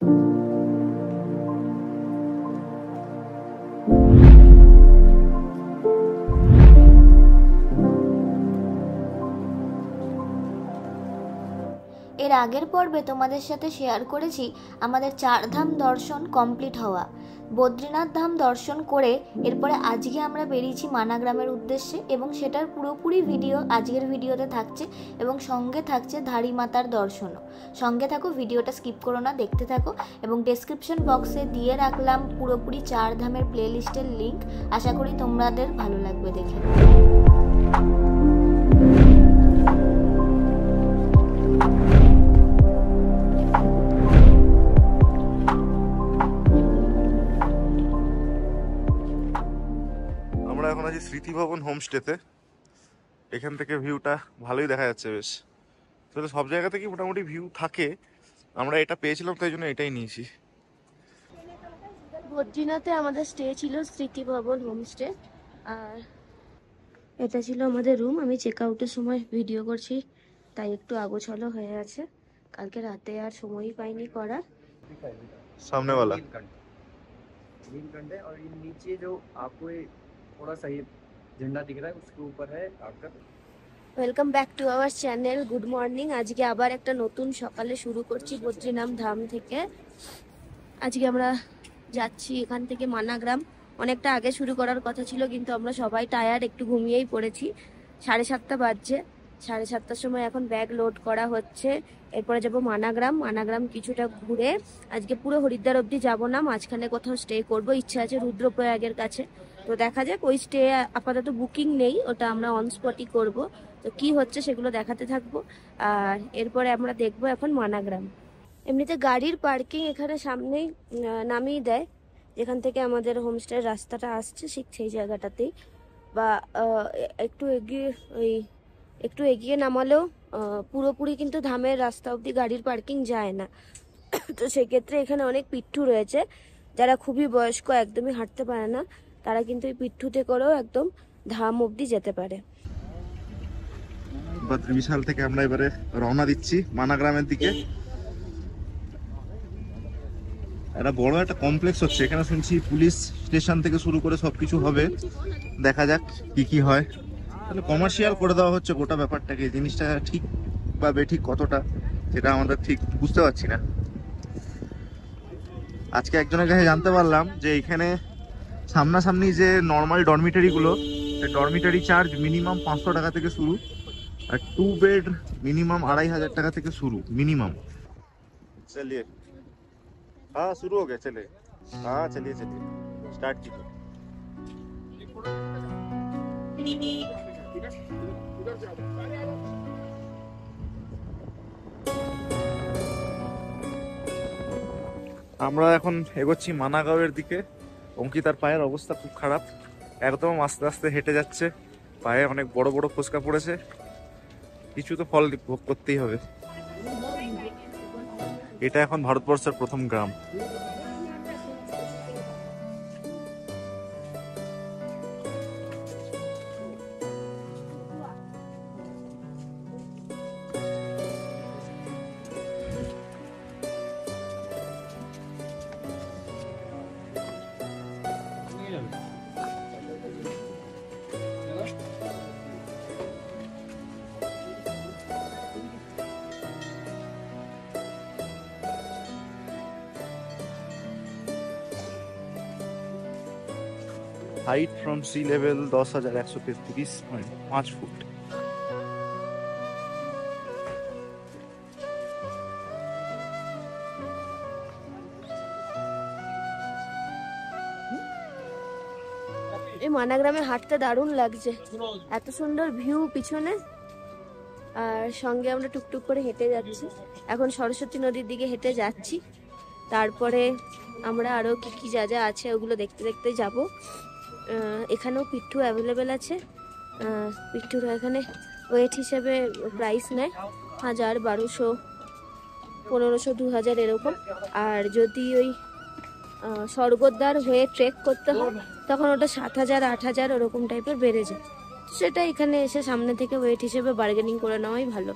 এর আগের পর্বে তোমাদের সাথে শেয়ার করেছি আমাদের 4 ধাম দর্শন কমপ্লিট হওয়া। বদ্রীনাথ ধাম দর্শন করে এরপরে আজকে আমরা বেরিয়েছি মানাগ্রামের উদ্দেশ্যে, এবং সেটার পুরোপুরি ভিডিও আজকের ভিডিওতে থাকছে, এবং সঙ্গে থাকছে ধারী মাতার দর্শনও। সঙ্গে থাকো, ভিডিওটা স্কিপ করো না, দেখতে থাকো। এবং ডেসক্রিপশন বক্সে দিয়ে রাখলাম পুরোপুরি 4 ধামের প্লেলিস্টের লিঙ্ক। আশা করি তোমাদের ভালো লাগবে দেখে। এখন আছি স্মৃতি ভবন হোমস্টেতে। এখান থেকে ভিউটা ভালোই দেখা যাচ্ছে বেশ। তাহলে সব জায়গা থেকেই মোটামুটি ভিউ থাকে, আমরা এটা পেয়েছিলাম তাই জন্য এটাই নিয়েছি। বদ্রীনাথে আমাদের স্টে ছিল স্মৃতি ভবন হোমস্টে, আর এটা ছিল আমাদের রুম। আমি চেক আউটের সময় ভিডিও করছি তাই একটু আগোছালো হয়ে আছে, কালকে রাতে আর সময়ই পাইনি করার। सामने वाला नीलकंठ है और ये नीचे जो आपको थोड़ा सा ये झंडा दिख रहा है उसके ऊपर है आपका। Welcome back to our channel. Good morning. আজকে আবার একটা নতুন সকালে শুরু করছি বদ্রীনাথ ধাম থেকে। আজকে আমরা যাচ্ছি এখান থেকে মানাগ্রাম। অনেকটা আগে শুরু করার কথা ছিল, কিন্তু আমরা সবাই টায়ার্ড, একটু ঘুমিয়েই পড়েছি। 7:30 বাজছে। 7:30টার সময় এখন ব্যাগ লোড করা হচ্ছে। এরপরে যাব মানাগ্রাম। মানাগ্রাম কিছুটা ঘুরে আজকে পুরো হরিদ্বার অবধি যাব না, মাঝখানে কোথাও স্টে করব। ইচ্ছা আছে রুদ্রপ্রয়াগের কাছে, তো দেখা যাক। ওই স্টে আপাতত বুকিং নেই, ওটা আমরা অন স্পটই করব। তো কি হচ্ছে সেগুলো দেখাতে থাকবো। আর এরপরে আমরা দেখবো এখন মানাগ্রাম। এমনিতে গাড়ির পার্কিং এখানে সামনেই নামিয়ে দেয়, যেখান থেকে আমাদের হোমস্টের রাস্তাটা আসছে ঠিক সেই জায়গাটাতেই। বা একটু এগিয়ে নামালেও পুরোপুরি কিন্তু ধামের রাস্তা অবধি গাড়ির পার্কিং যায় না। তো সেক্ষেত্রে এখানে অনেক পিট্ঠু রয়েছে, যারা খুবই বয়স্ক, একদমই হাঁটতে পারে না, তারা কিন্তু এই পিট্ঠুতে করেও একদম ধাম অবধি যেতে পারে। বিশাল থেকে আমরা এবারে রওনা দিচ্ছি মানাগ্রামের দিকে। একটা বড় একটা কমপ্লেক্স হচ্ছে এখানে, শুনছি পুলিশ স্টেশন থেকে শুরু করে সবকিছু হবে। দেখা যাক কি কি হয়। তাহলে কমার্শিয়াল করে দেওয়া হচ্ছে গোটা ব্যাপারটাকে। জিনিসটা ঠিক বা বেঠিক কতটা সেটা আমরা ঠিক বুঝতে পারছি না। আজকে একজনের কাছে জানতে পারলাম যে এখানে সামনাসামনি যে নর্মাল ডরমিটারিগুলো, ডরমিটারি চার্জ মিনিমাম 500 টাকা থেকে শুরু, আর 2 বেড মিনিমাম 2500 টাকা থেকে শুরু মিনিমাম। चलिए हाँ शुरू हो गया, चले हाँ चलिए चलिए स्टार्ट कीजिए। আমরা এখন এগোচ্ছি মানাগাঁওয়ের দিকে। অঙ্কিতার পায়ের অবস্থা খুব খারাপ, একদম আস্তে আস্তে হেঁটে যাচ্ছে, পায়ে অনেক বড় বড় ফোসকা পড়েছে। কিছু তো ফল ভোগ করতেই হবে। এটা এখন ভারতবর্ষের প্রথম গ্রাম। Height from sea level 10,133.5 foot. এই মানাগ্রামে হাঁটতে দারুণ লাগছে, এত সুন্দর ভিউ পিছনে, আর সঙ্গে আমরা টুকটুক করে হেঁটে যাচ্ছি। এখন সরস্বতী নদীর দিকে হেঁটে যাচ্ছি, তারপরে আমরা আরো কি কি যা যা আছে ওগুলো দেখতে দেখতে যাব। এখানেও পিট্ঠু অ্যাভেলেবেল আছে। পিট্ঠুরা এখানে ওয়েট হিসেবে প্রাইস নেয় 1000, 1200, 1500, 2000 এরকম। আর যদি ওই স্বর্গদ্বার হয়ে ট্রেক করতে হয় তখন ওটা 7000, 8000 ওরকম টাইপের বেড়ে যায়। সেটা এখানে এসে সামনে থেকে ওয়েট হিসেবে বার্গেনিং করে নেওয়াই ভালো।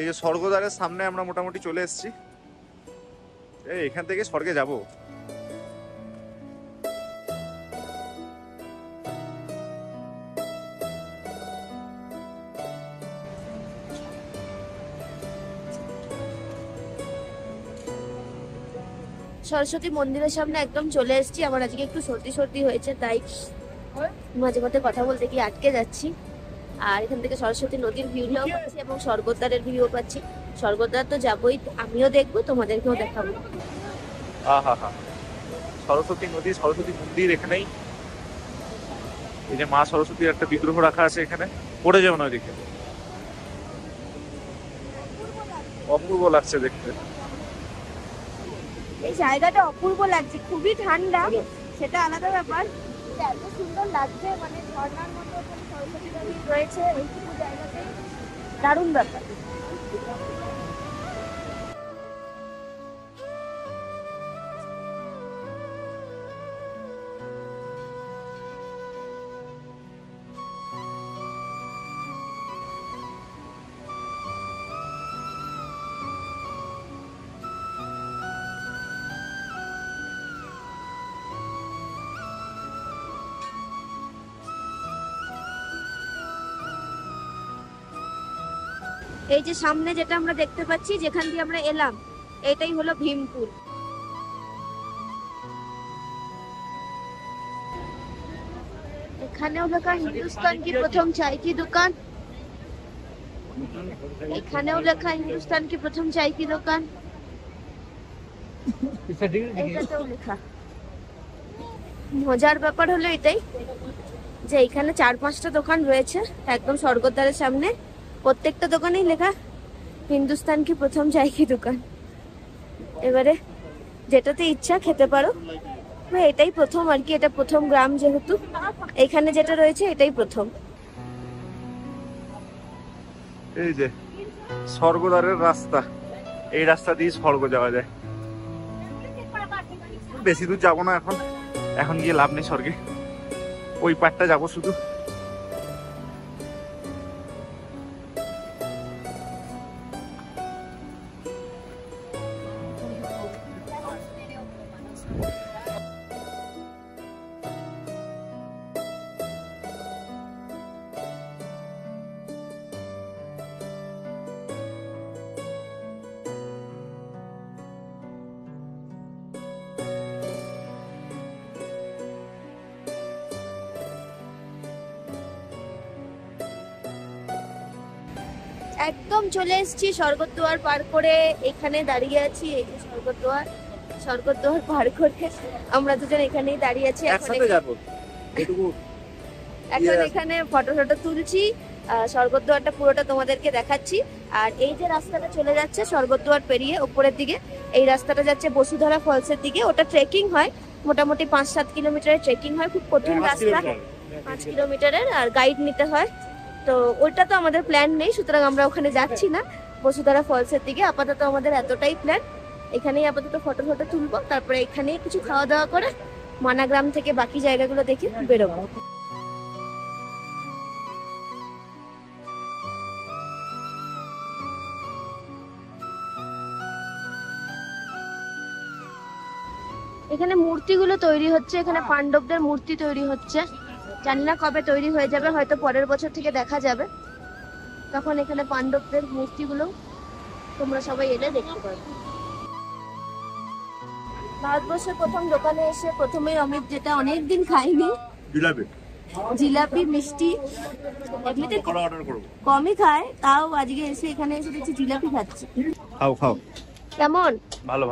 এই যে স্বর্গদ্বারের সামনে আমরা মোটামুটি চলে এসেছি। এখান থেকে স্বর্গে যাব। সরস্বতী মন্দিরের সামনে একদম চলে এসেছি। আমার আজকে একটু সর্দি সর্দি হয়েছে, তাই মাঝে মাঝে কথা বলতে গিয়ে আটকে যাচ্ছি। আর এখান থেকে সরস্বতী নদীর ভিউটাও পাচ্ছি এবং স্বর্গদ্বারের ভিউ পাচ্ছি। স্বর্গদ্বার তো যাবোই, আমিও দেখবো, তোমাদেরকেও দেখাবো। আহা, সরস্বতী নদী, সরস্বতী মন্দির এখানেই। এই যে মা সরস্বতীর একটা বিগ্রহ রাখা আছে এখানে, পড়ে যাবে না ওইদিকে। অপূর্ব লাগছে দেখতে। এই জায়গাটা অপূর্ব লাগছে, খুবই ঠান্ডা, সেটা আলাদা ব্যাপার। এত সুন্দর লাগছে, মানে ঝর্ণার মতো সরস্বতী নদী রয়েছে এইটুকু জায়গাতে, দারুণ ব্যাপার। এই যে সামনে যেটা আমরা দেখতে পাচ্ছি, যেখান দিয়ে আমরা এলাম, এটাই হলো ভীমপুর। এখানেও লেখা হিন্দুস্তান কি প্রথম চাই কি দোকান, এখানেও লেখা হিন্দুস্তান কি প্রথম চাই কি দোকান, এটাতেও লেখা। মজার ব্যাপার হলো এটাই যে এখানে 4-5টা দোকান রয়েছে একদম স্বর্গদ্বারের সামনে, প্রত্যেকটা দোকানেই লেখা হিন্দুস্তান কি প্রথম চাই কি দোকান। এবারে যেটাতে ইচ্ছা খেতে পারো, এটাই প্রথম আর কি, এটা প্রথম গ্রাম যেহেতু এখানে যেটা রয়েছে এটাই প্রথম। এই যে স্বর্গদ্বারের রাস্তা, এই রাস্তা দিয়ে স্বর্গ যাওয়া যায়। বেশি দূর যাবো না এখন গিয়ে লাভ নেই স্বর্গে, ওই পাটটা যাবো শুধু। একদম চলে এসেছি স্বর্গদ্বার পার করে, এখানে দাঁড়িয়ে আছি। এই যে স্বর্গদ্বার, স্বর্গদ্বার পার করে আমরা দুজন এখানেই দাঁড়িয়ে আছি। একসাথে যাবো, এখন এখানে ফটো তুলছি, স্বর্গদ্বারটা পুরোটা তোমাদেরকে দেখাচ্ছি। আর এই যে রাস্তাটা চলে যাচ্ছে স্বর্গদ্বার পেরিয়ে উপরের দিকে, এই রাস্তাটা যাচ্ছে বসুধারা ফলসের দিকে। ওটা ট্রেকিং হয়, মোটামুটি 5-7 কিলোমিটারের ট্রেকিং হয়, খুব কঠিন রাস্তা, 5 কিলোমিটারের, আর গাইড নিতে হয়। তো ওইটা তো আমাদের প্ল্যান নেই, সুতরাং আমরা ওখানে যাচ্ছি না, বসুধারা ফলসের দিকে। আপাতত আমাদের এতটাই প্ল্যান, এখানেই আপাতত ফটো তুলবো, তারপরে এখানেই কিছু খাওয়া দাওয়া করে মানাগ্রাম থেকে বাকি জায়গাগুলো দেখে বেরোবো। এখানে মূর্তিগুলো তৈরি হচ্ছে, এখানে পাণ্ডবদের মূর্তি তৈরি হচ্ছে, জানি না কবে তৈরি হয়ে যাবে, হয়তো পরের বছর থেকে দেখা যাবে, তখন এখানে পাণ্ডবদের মূর্তিগুলো তোমরা সবাই এলে দেখতে পাবে। ভারতবর্ষের প্রথম দোকানে এসে প্রথমেই অমিত যেটা অনেকদিন খাইনি, জিলাপি মিষ্টি এমনিতে কমই খায়, তাও আজকে এসে এখানে এসে দেখছি জিলাপি খাচ্ছে। খাও কেমন? ভালো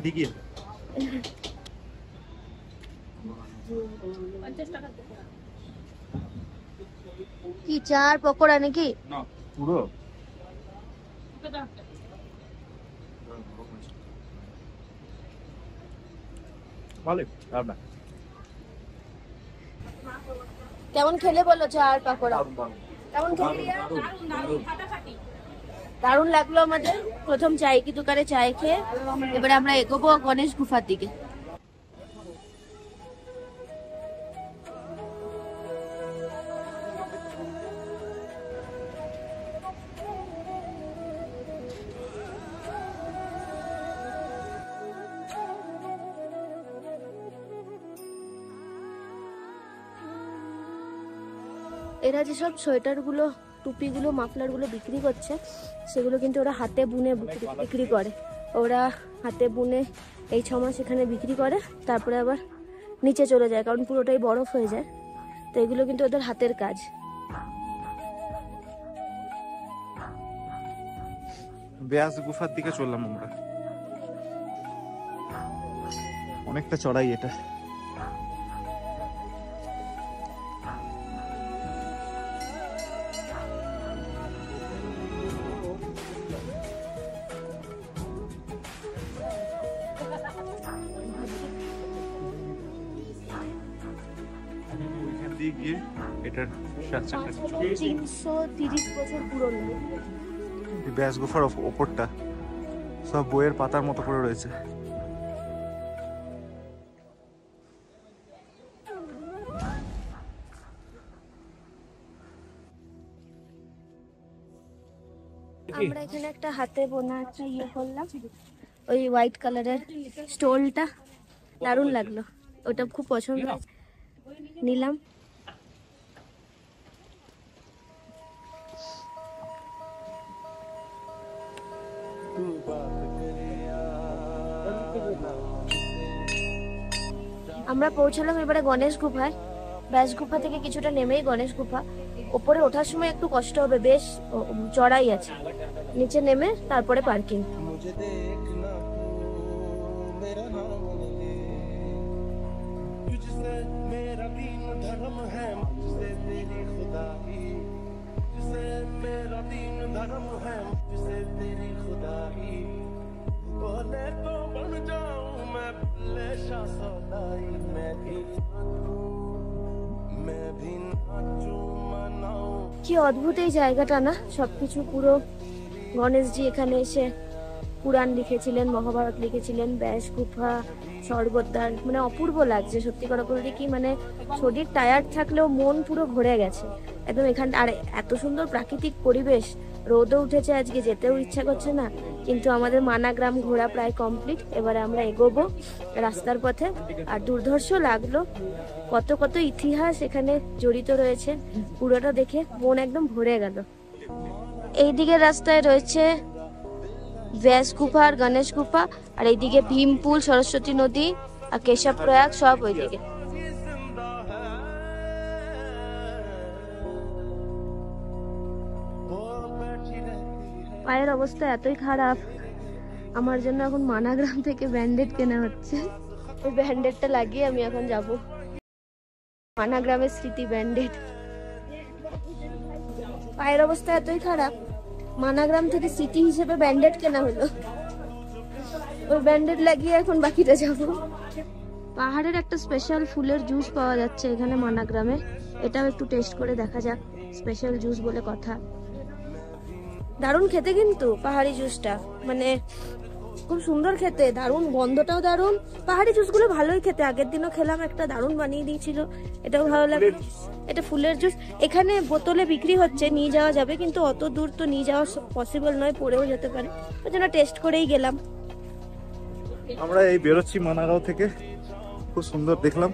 ঠিকই। কি চার পকোড়া নাকি? পুরো কেমন খেলে বলো চার পকোড়া? কেমন খেলে? দারুণ লাগলো আমাদের প্রথম চাই কি দোকানে চায় খেয়ে। এবারে আমরা এগোবো গণেশ গুফার দিকে। এরা যেসব সোয়েটারগুলো, টুপিগুলো, মাফলারগুলো বিক্রি করছে, সেগুলো কিন্তু ওরা হাতে বুনে বিক্রি করে। ওরা হাতে বুনে এই 6 মাস এখানে বিক্রি করে, তারপরে আবার নিচে চলে যায়, কারণ পুরোটাই বরফ হয়ে যায়। তো এগুলো কিন্তু ওদের হাতের কাজ। ব্যাস গুফার দিকে চললাম আমরা। অনেকটা চড়াই এটা। গিয়ে এটার 330 বছর পুরনো। ব্যাস গুফার ওপরটা সব বইয়ের পাতার মতো করে রয়েছে। আমরা এখানে একটা হাতে বোনা একটা করলাম, ওই হোয়াইট কালারের স্টোলটা দারুণ লাগলো, ওটা খুব পছন্দ হয়েছে, নিলাম। আমরা পৌঁছালাম এবারে গণেশ গুফায়। ব্যাস গুফা থেকে কিছুটা নেমেই গণেশ গুফা। ওপরে ওঠার সময় একটু কষ্ট হবে, বেশ চড়াই আছে। নিচে নেমে তারপরে পার্কিং। কি অদ্ভুত এই জায়গাটা না, সবকিছু পুরো গণেশজি এখানে এসে পুরাণ লিখেছিলেন, মহাভারত লিখেছিলেন, ব্যাস গুফা, স্বর্গদ্বার, মানে অপূর্ব লাগছে সত্যি কথা বলতে। কি মানে শরীর টায়ার্ড থাকলেও মন পুরো ভরে গেছে একদম এখানটা। আর এত সুন্দর প্রাকৃতিক পরিবেশ, রোদও উঠেছে আজকে, যেতেও ইচ্ছা করছে না। কিন্তু আমাদের মানাগ্রাম ঘোরা প্রায় কমপ্লিট, এবারে আমরা এগোবো রাস্তার পথে। আর দুর্ধর্ষ লাগলো, কত কত ইতিহাস এখানে জড়িত রয়েছে, পুরোটা দেখে মন একদম ভরে গেল। এইদিকে রাস্তায় রয়েছে ব্যাস গুফা আর গণেশ গুফা, আর এইদিকে ভীমপুল, সরস্বতী নদী আর কেশব প্রয়াগ সব ওইদিকে। পায়ের অবস্থা এতই খারাপ, আমার জন্য এখন মানাগ্রাম থেকে ব্যান্ডেড কেনা হচ্ছে। ওই ব্যান্ডেডটা লাগিয়ে আমি এখন যাব মানাগ্রামের স্মৃতি ব্যান্ডেড। পায়ের অবস্থা এতই খারাপ, মানাগ্রাম থেকে স্মৃতি হিসেবে ব্যান্ডেড কেনা হলো। ওই ব্যান্ডেড লাগিয়ে এখন বাকিটা যাব। পাহাড়ের একটা স্পেশাল ফুলের জুস পাওয়া যাচ্ছে এখানে মানাগ্রামে, এটাও একটু টেস্ট করে দেখা যাক। স্পেশাল জুস বলে কথা, দারুণ খেতে কিন্তু পাহাড়ি জুসটা, মানে খুব সুন্দর খেতে, দারুণ গন্ধটাও দারুণ। পাহাড়ি জুসগুলো ভালোই খেতে, আগের দিনও খেলাম একটা, দারুণ বানিয়ে দিয়েছিল, এটাও ভালো লাগে। এটা ফুলের জুস, এখানে বোতলে বিক্রি হচ্ছে, নিয়ে যাওয়া যাবে, কিন্তু অত দূর তো নিয়ে যাওয়া পসিবল নয়, পড়েও যেতে পারে, ওই জন্য টেস্ট করেই গেলাম। আমরা এই বেরোচ্ছি মানাগাঁও থেকে, খুব সুন্দর দেখলাম।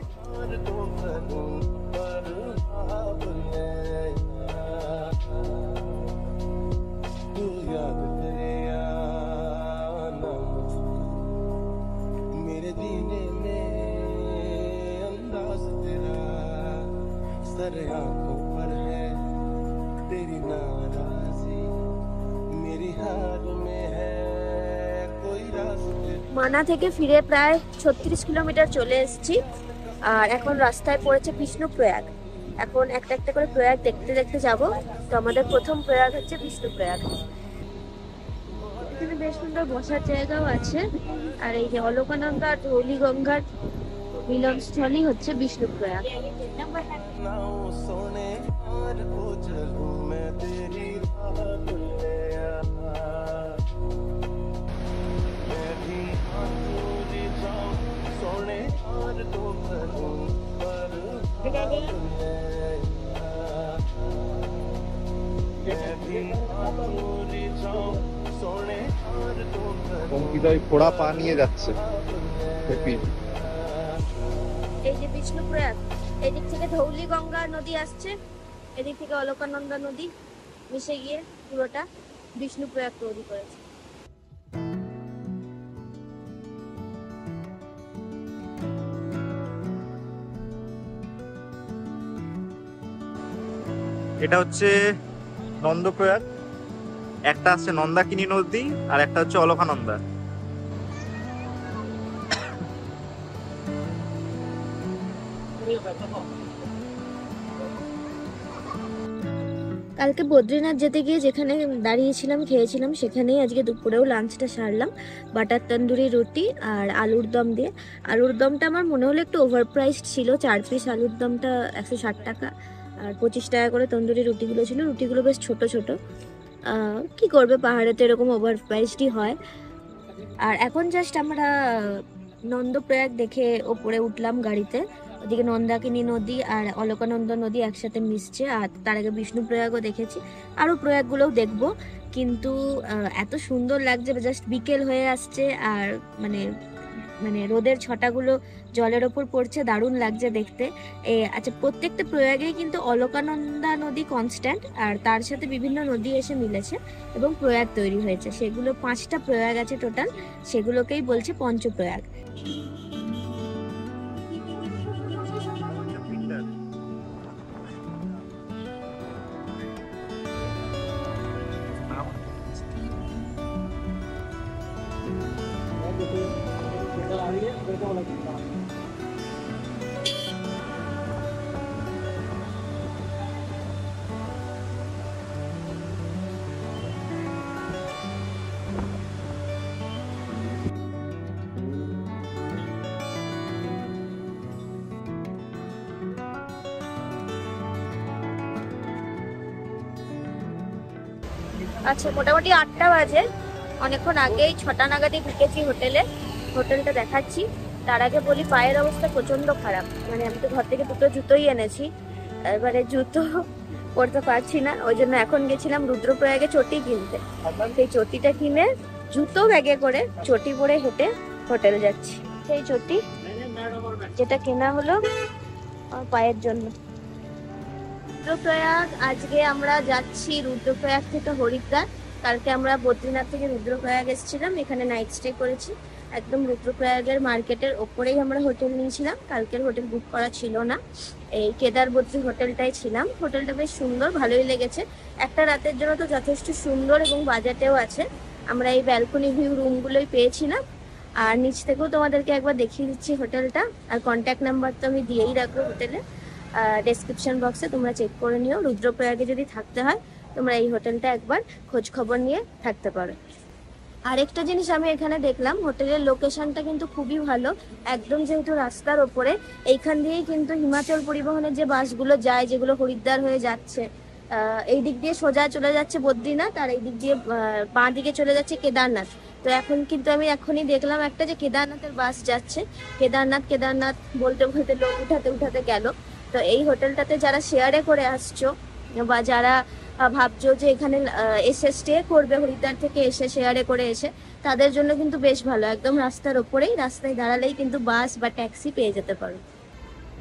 মানা থেকে ফিরে প্রায় 36 কিলোমিটার চলে এসেছি, আর এখন রাস্তায় পড়েছে বিষ্ণুপ্রয়াগ। এখন একটা একটা করে প্রয়াগ দেখতে দেখতে যাব। তো আমাদের প্রথম প্রয়াগ হচ্ছে বিষ্ণুপ্রয়াগ। এখানে বেশ সুন্দর বসার জায়গাও আছে, আর এই যে অলকানন্দা আর ধৌলি গঙ্গার মিলনস্থলই হচ্ছে বিষ্ণুপ্রয়াগ। ঘোড়া পা নিয়ে যাচ্ছে। এই যে বিষ্ণুপ্রয়াগ, এই দিক থেকে ধৌলি গঙ্গা নদী আসছে, এদিক থেকে অলকানন্দা নদী মিশে গিয়ে পুরোটা বিষ্ণুপ্রয়াগ তৈরি করেছে। এটা হচ্ছে নন্দপ্রয়াগ, একটা আছে নন্দাকিনী নদী আর একটা হচ্ছে অলকানন্দা। কালকে বদ্রীনাথ যেতে গিয়ে যেখানে দাঁড়িয়েছিলাম খেয়েছিলাম সেখানেই আজকে দুপুরেও লাঞ্চটা সারলাম, বাটার তন্দুরি রুটি আর আলুর দম দিয়ে। আলুর দমটা আমার মনে হলো একটু ওভার প্রাইসড ছিল, 4 পিস আলুর দমটা 160 টাকা, আর 25 টাকা করে তন্দুরি রুটিগুলো ছিল। রুটিগুলো বেশ ছোট ছোট, কি করবে, পাহাড়ে তো এরকম ওভার প্রাইসডই হয়। আর এখন জাস্ট আমরা নন্দপ্রয়াগ দেখে ওপরে উঠলাম গাড়িতে। ওদিকে নন্দাকিনী নদী আর অলকানন্দা নদী একসাথে মিশছে, আর তার আগে বিষ্ণুপ্রয়াগও দেখেছি, আরও প্রয়াগগুলোও দেখবো। কিন্তু এত সুন্দর লাগছে, জাস্ট বিকেল হয়ে আসছে আর মানে মানে রোদের ছটাগুলো জলের ওপর পড়ছে, দারুণ লাগছে দেখতে। আচ্ছা, প্রত্যেকটা প্রয়াগেই কিন্তু অলকানন্দা নদী কনস্ট্যান্ট, আর তার সাথে বিভিন্ন নদী এসে মিলেছে এবং প্রয়াগ তৈরি হয়েছে। সেগুলো 5টা প্রয়াগ আছে টোটাল, সেগুলোকেই বলছে পঞ্চপ্রয়াগ। আচ্ছা, মোটামুটি 8টা বাজে, অনেকক্ষণ আগেই 6টা নাগাদই ঢুকেছি হোটেলটা দেখাচ্ছি। তার আগে বলি পায়ের অবস্থা প্রচন্ড খারাপ, মানে আমি তো ঘর থেকে 2টো জুতোই এনেছি, এবারে জুতো পরতে পারছি না, ওই জন্য এখন গেছিলাম রুদ্রপ্রয়াগে চটি কিনতে। সেই চটিটা কিনে জুতো ব্যাগে করে চটি পরে হেঁটে হোটেল যাচ্ছি। সেই চটি যেটা কেনা হলো আমার পায়ের জন্য। রুদ্রপ্রয়াগ, আজকে আমরা যাচ্ছি রুদ্রপ্রয়াগ থেকে হরিদ্বার। কালকে আমরা বদ্রীনাথ থেকে রুদ্রপ্রয়াগ এসেছিলাম, এখানে নাইট স্টে করেছি। একদম রুদ্রপ্রয়াগের মার্কেটের ওপরেই আমরা হোটেল নিয়েছিলাম, কালকের হোটেল বুক করা ছিল না, এই কেদারবদ্রী হোটেলটাই ছিলাম। হোটেলটা বেশ সুন্দর, ভালোই লেগেছে। একটা রাতের জন্য তো যথেষ্ট সুন্দর এবং বাজেটেও আছে। আমরা এই ব্যালকনি ভিউ রুমগুলোই পেয়েছিলাম, আর নিচ থেকেও তোমাদেরকে একবার দেখিয়ে দিচ্ছি হোটেলটা। আর কন্ট্যাক্ট নাম্বার তো আমি দিয়েই রাখবো হোটেলে, ডেসক্রিপশন বক্সে তোমরা চেক করে নিও। রুদ্রপ্রয়াগে যদি থাকতে হয় তোমরা এই হোটেলটা একবার খোঁজ খবর নিয়ে থাকতে পারো। আরেকটা জিনিস আমি এখানে দেখলাম, হোটেলের লোকেশনটা কিন্তু খুবই ভালো, একদম যেহেতু রাস্তার ওপরে। এইখান দিয়েই কিন্তু হিমাচল পরিবহনের যে বাসগুলো যায়, যেগুলো হরিদ্বার হয়ে যাচ্ছে, এই দিক দিয়ে সোজা চলে যাচ্ছে বদ্রীনাথ, আর এই দিক দিয়ে বাঁ দিকে চলে যাচ্ছে কেদারনাথ। তো এখন কিন্তু আমি এখনই দেখলাম একটা যে কেদারনাথের বাস যাচ্ছে। কেদারনাথ বলতে বলতে লোক উঠাতে গেল। তো এই হোটেলটাতে যারা শেয়ারে করে আসছো বা যারা ভাবছো যে এখানে এসে স্টে করবে হরিদ্বার থেকে এসে শেয়ারে করে এসে, তাদের জন্য কিন্তু বেশ ভালো, একদম রাস্তার ওপরেই, রাস্তায় দাঁড়ালেই কিন্তু বাস বা ট্যাক্সি পেয়ে যেতে পারো।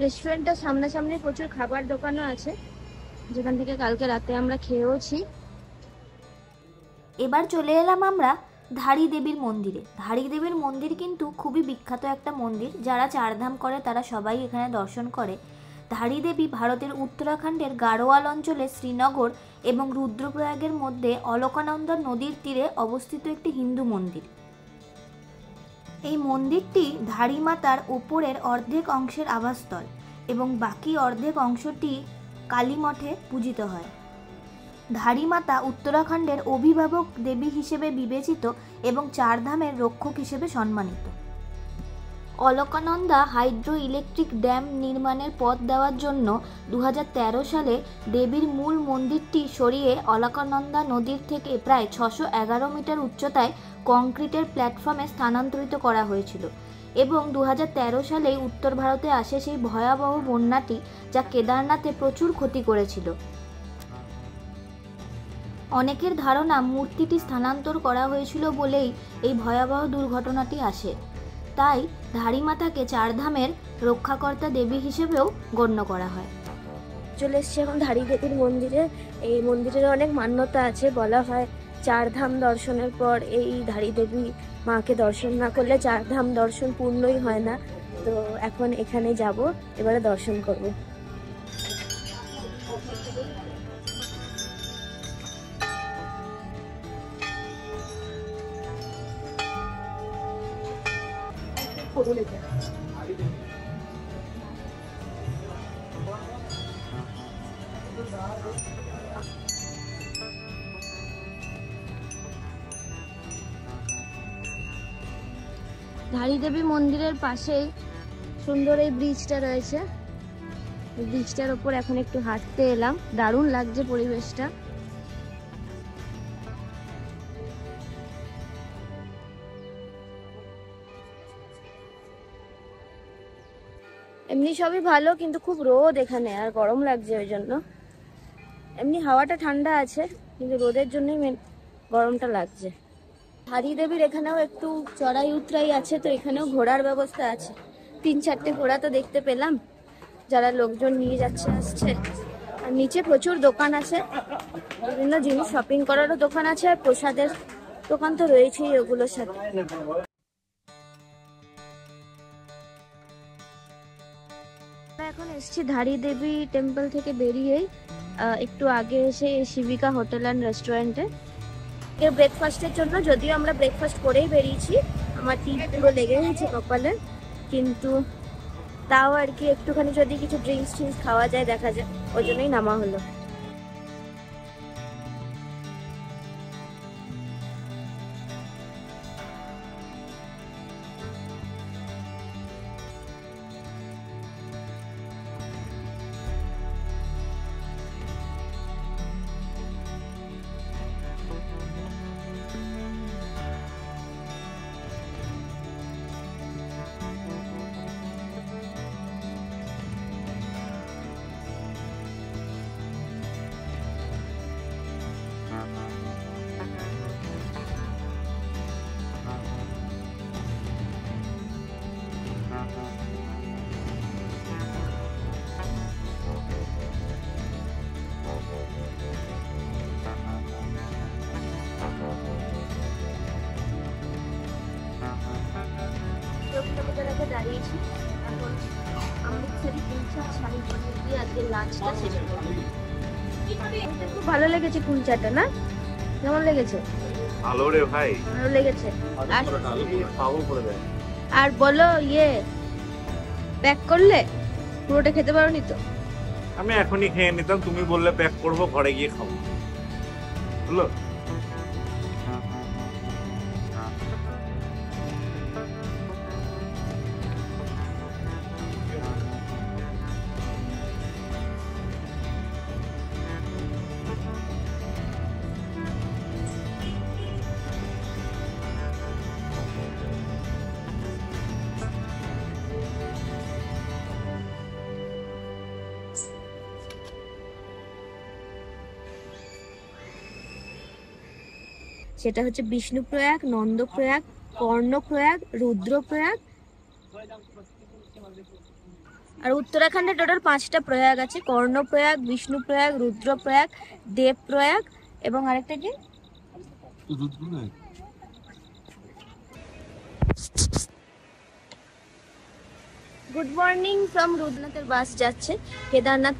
রেস্টুরেন্টটা সামনাসামনি প্রচুর খাবার দোকানও আছে, যেখান থেকে কালকে রাতে আমরা খেয়েওছি। এবার চলে এলাম আমরা ধারী দেবীর মন্দিরে। ধারী দেবীর মন্দির কিন্তু খুবই বিখ্যাত একটা মন্দির, যারা চারধাম করে তারা সবাই এখানে দর্শন করে। ধারী দেবী ভারতের উত্তরাখণ্ডের গাড়োয়াল অঞ্চলে শ্রীনগর এবং রুদ্রপ্রয়াগের মধ্যে অলকানন্দা নদীর তীরে অবস্থিত একটি হিন্দু মন্দির। এই মন্দিরটি ধারী মাতার ওপরের অর্ধেক অংশের আবাসস্থল এবং বাকি অর্ধেক অংশটি কালী মঠে পূজিত হয়। ধারী মাতা উত্তরাখণ্ডের অভিভাবক দেবী হিসেবে বিবেচিত এবং চারধামের রক্ষক হিসেবে সম্মানিত। অলকানন্দা হাইড্রো ইলেকট্রিক ড্যাম নির্মাণের পথ দেওয়ার জন্য 2013 সালে দেবীর মূল মন্দিরটি সরিয়ে অলকানন্দা নদীর থেকে প্রায় 611 মিটার উচ্চতায় কংক্রিটের প্ল্যাটফর্মে স্থানান্তরিত করা হয়েছিল এবং 2013 সালেই উত্তর ভারতে আসে সেই ভয়াবহ বন্যাটি, যা কেদারনাথে প্রচুর ক্ষতি করেছিল। অনেকের ধারণা মূর্তিটি স্থানান্তর করা হয়েছিল বলেই এই ভয়াবহ দুর্ঘটনাটি আসে। তাই ধারী মাতাকে চারধামের রক্ষাকর্তা দেবী হিসেবেও গণ্য করা হয়। চলে এসেছি এখন ধারী দেবীর মন্দিরে। এই মন্দিরের অনেক মান্যতা আছে, বলা হয় 4 ধাম দর্শনের পর এই ধারী দেবী মাকে দর্শন না করলে 4 ধাম দর্শন পূর্ণই হয় না। তো এখন এখানে যাব, এবারে দর্শন করব। ধারী দেবী মন্দিরের পাশেই সুন্দর এই ব্রিজটা রয়েছে। ব্রিজটার ওপর এখন একটু হাঁটতে এলাম, দারুণ লাগছে পরিবেশটা। এমনি সবই ভালো, কিন্তু খুব রোদ এখানে, আর গরম লাগছে ওই জন্য। এমনি হাওয়াটা ঠান্ডা আছে, কিন্তু রোদের জন্যই গরমটা লাগছে। ধারী দেবীর এখানেও একটু চড়াই উতরাই আছে, তো এখানেও ঘোড়ার ব্যবস্থা আছে। 3-4টে ঘোড়া তো দেখতে পেলাম, যারা লোকজন নিয়ে যাচ্ছে আসছে। আর নিচে প্রচুর দোকান আছে, বিভিন্ন জিনিস শপিং করারও দোকান আছে, আর প্রসাদের দোকান তো রয়েছেই ওগুলোর সাথে। এখন এসছি ধারী দেবী টেম্পল থেকে বেরিয়েই একটু আগে এসে শিবিকা হোটেল অ্যান্ড রেস্টুরেন্টে ব্রেকফাস্টের জন্য, যদিও আমরা ব্রেকফাস্ট করেই বেরিয়েছি, আমার টিপ পুরো লেগে গেছে কপালে, কিন্তু তাও আর কি একটুখানি যদি কিছু ড্রিঙ্কস টিঙ্কস খাওয়া যায় দেখা যায়, ওই জন্যই নামা হলো। দাঁড়িয়েছি এখন, অমৃতসরি কুলচা শাহী পনির দিয়ে আজকে লাঞ্চটা শেষ করব। খুব ভালো লেগেছে কুলচাটা, না কেমন লেগেছে? ভালো রে ভাই, ভালো লেগেছে। আর বলো প্যাক করলে? পুরোটা খেতে পারোনি তো? আমি এখনই খেয়ে নিতাম, তুমি বললে প্যাক করবো, ঘরে গিয়ে খাবো। হলো সেটা হচ্ছে বিষ্ণুপ্রয়াগ, নন্দপ্রয়াগ, কর্ণপ্রয়াগ, রুদ্রপ্রয়াগ, আর উত্তরাখণ্ডে টোটাল 5টা প্রয়াগ আছে। কর্ণপ্রয়াগ, বিষ্ণুপ্রয়াগ, রুদ্রপ্রয়াগ, দেবপ্রয়াগ এবং আরেকটা কি গুড মর্নিং ফ্রম রুদ্রনাথের বাস যাচ্ছে কেদারনাথ।